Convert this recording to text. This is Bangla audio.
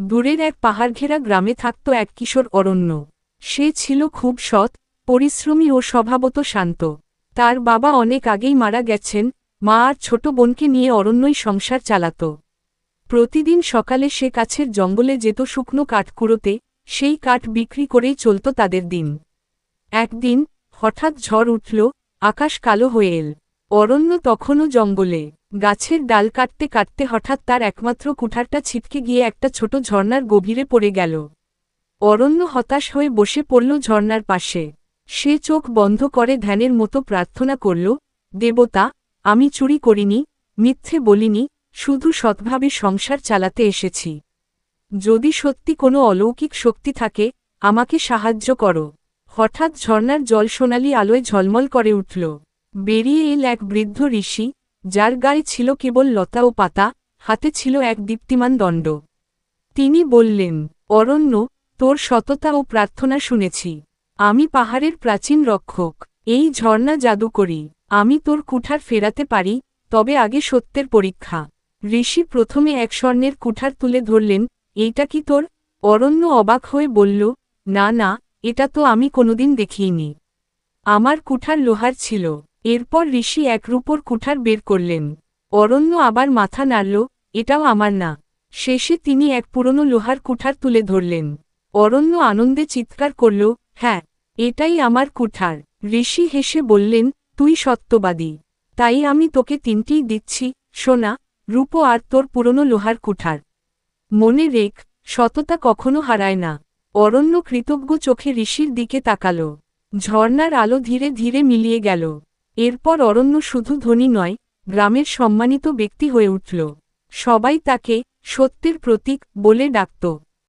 দূরের এক পাহাড়ঘেরা গ্রামে থাকত এক কিশোর অরণ্য। সে ছিল খুব সৎ, পরিশ্রমী ও স্বভাবত শান্ত। তার বাবা অনেক আগেই মারা গেছেন, মা আর ছোট বোনকে নিয়ে অরণ্যই সংসার চালাত। প্রতিদিন সকালে সে কাছের জঙ্গলে যেত শুকনো কাঠ কুড়োতে, সেই কাঠ বিক্রি করেই চলত তাদের দিন। একদিন হঠাৎ ঝড় উঠল, আকাশ কালো হয়ে এল। অরণ্য তখনও জঙ্গলে। গাছের ডাল কাটতে কাটতে হঠাৎ তার একমাত্র কুঠারটা ছিটকে গিয়ে একটা ছোট ঝর্ণার গভীরে পড়ে গেল। অরণ্য হতাশ হয়ে বসে পড়ল ঝর্ণার পাশে। সে চোখ বন্ধ করে ধ্যানের মতো প্রার্থনা করল, দেবতা, আমি চুরি করিনি, মিথ্যে বলিনি, শুধু সৎভাবে সংসার চালাতে এসেছি। যদি সত্যি কোনো অলৌকিক শক্তি থাকে, আমাকে সাহায্য করো। হঠাৎ ঝর্ণার জল সোনালি আলোয় ঝলমল করে উঠল। বেরিয়ে এল এক বৃদ্ধ ঋষি, যার গায়ে ছিল কেবল লতা ও পাতা, হাতে ছিল এক দীপ্তিমান দণ্ড। তিনি বললেন, অরণ্য, তোর সততা ও প্রার্থনা শুনেছি। আমি পাহাড়ের প্রাচীন রক্ষক, এই ঝর্ণা জাদু করি। আমি তোর কুঠার ফেরাতে পারি, তবে আগে সত্যের পরীক্ষা। ঋষি প্রথমে এক স্বর্ণের কুঠার তুলে ধরলেন। এইটা কি তোর? অরণ্য অবাক হয়ে বলল, না না, এটা তো আমি কোনোদিন দেখিনি। আমার কুঠার লোহার ছিল। এরপর ঋষি এক রূপোর কুঠার বের করলেন। অরণ্য আবার মাথা নাড়ল, এটাও আমার না। শেষে তিনি এক পুরনো লোহার কুঠার তুলে ধরলেন। অরণ্য আনন্দে চিৎকার করল, হ্যাঁ, এটাই আমার কুঠার। ঋষি হেসে বললেন, তুই সত্যবাদী। তাই আমি তোকে তিনটিই দিচ্ছি, সোনা, রূপো আর তোর পুরনো লোহার কুঠার। মনে রেখ, সততা কখনো হারায় না। অরণ্য কৃতজ্ঞ চোখে ঋষির দিকে তাকাল। ঝর্ণার আলো ধীরে ধীরে মিলিয়ে গেল। এরপর অরণ্য শুধু ধনী নয়, গ্রামের সম্মানিত ব্যক্তি হয়ে উঠল। সবাই তাকে সত্যের প্রতীক বলে ডাকত।